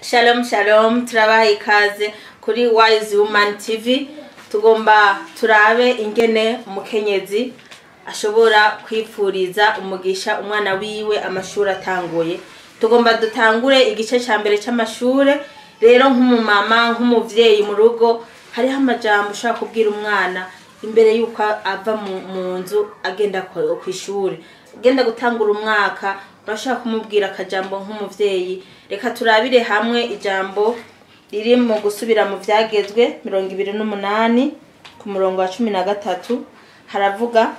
Shalom shalom, turabaye ikaze kuri Wise Woman TV. Tugomba turabe ingene umukenyezi ashobora kwipfuriza umugisha umwana wiwe amashuri atanguye. Tugomba dutangure igice ca mbere c'amashure. Rero nk'umumama nk'umuvyeyi mu rugo hariho amajambo ushaka kubwira umwana imbere yuko ava mu nzu agenda kw'ishure, agenda gutangura umwaka. Urashaka kumubwira akajambo nk'umuvyeyi. Reka turabire hamwe ijambo riri mu gusubira mu vyagezwe 28 ku murongo wa 13. Haravuga,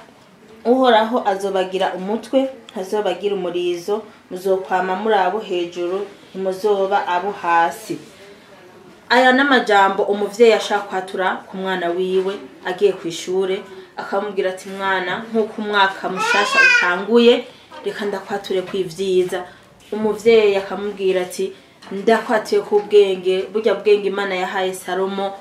Uhoraho azobagira umutwe ntazobagira umurizo, muzokwama muri abo hejuru ntimuzoba abo hasi. Aya n'amajambo umuvyeyi ashaka kwatura ku mwana wiwe agiye kw'ishure, akamubwira ati mwana nk'uko umwaka mushasha utanguye, reka ndakwature kw'ivyiza. Umuvyeyi akamubwira ati ndakwatuye ku bwenge, burya bwenge Imana yahaye Salomo,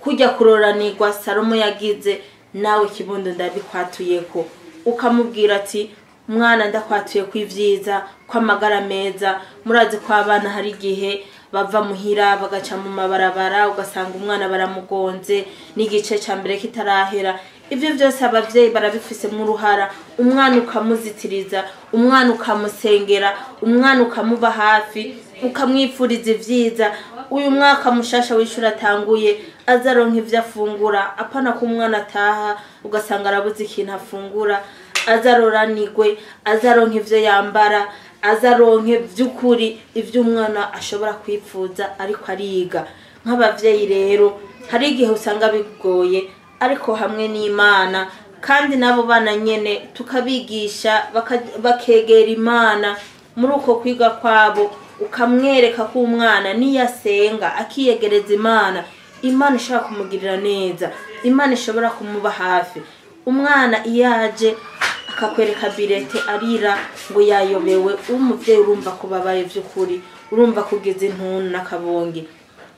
kujya kuroranirwa Salomo yagize, nawe kibondo ndabikwatuyeko. Ukamubwira ati mwana ndakwatuye kw'ivyiza, kw'amagara meza. Murazi ko abana hari igihe bava muhira bagaca mu mabarabara ugasanga umwana baramugonze n'igice ca mbere kitarahera. Ivyo vyose abavyeyi barabifise mu ruhara. Umwana ukamuzitiriza, umwana ukamusengera, umwana ukamuba hafi, ukamwipfuriza ivyiza. Uyu mwaka mushasha w'ishuri atanguye azaronka ivyo afungura, apana ko umwana ataha ugasanga arabuze ikintu afungura. Azaroranirwe, azaronka ivyo yambara, azaronke vy'ukuri ivyo umwana ashobora kwipfuza ariko ariga. Nk'abavyeyi rero hari igihe usanga bigoye, ariko hamwe n'Imana kandi nabo bana nyene tukabigisha bakegera Imana muri uko kwiga kwabo, ukamwereka ko umwana niyasenga akiyegereza Imana, Imana ishobora kumugirira neza, Imana ishobora kumuba hafi. Umwana iyaje akakwereka birete arira ngo yayobewe, umuvyeyi urumva ko babaye vy'ukuri, urumva kugeza intuntu n'akabonge.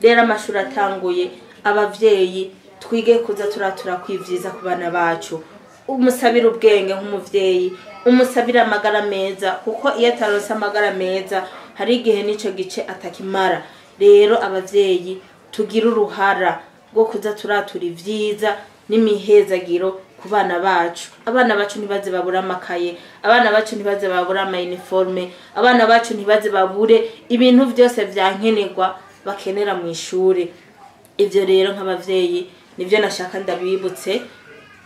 Rero amashuri atanguye, abavyeyi twige kuza turatura kw'ivyiza ku bana bacu. Umusabira ubwenge nk'umuvyeyi, umusabira amagara meza, kuko iyo ataronse amagara meza hari igihe n'ico gice atakimara. Rero abavyeyi tugira uruhara rwo kuza turatura ivyiza n'imihezagiro ku bana bacu. Abana bacu ntibaze babura amakaye, abana bacu ntibaze babura ama uniforme, abana bacu ntibaze babure ibintu vyose vyankenerwa bakenera mu ishure. Ivyo rero nk'abavyeyi nivyo nashaka ndabibutse,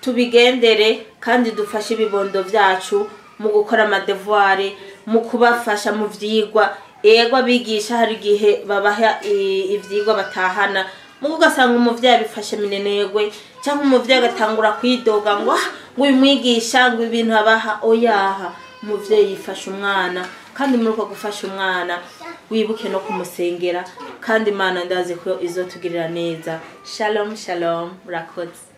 tubigendere kandi dufashe ibibondo vyacu mu gukora amadevoir, mu kubafasha mu vyigwa. Ego abigisha hari igihe babaha ivyigwa batahana, mugo ugasanga umuvyeyi abifashe minenegwe, cyangwa umuvyeyi agatangura kwidoga ngo uyu mwigisha ngo ibintu abaha. Oyaha, umuvyeyi yifasha umwana, kandi muri uko gufasha umwana wibuke no kumusengera, kandi Imana ndazi ko izotugirira neza. Shalom shalom, murakoze.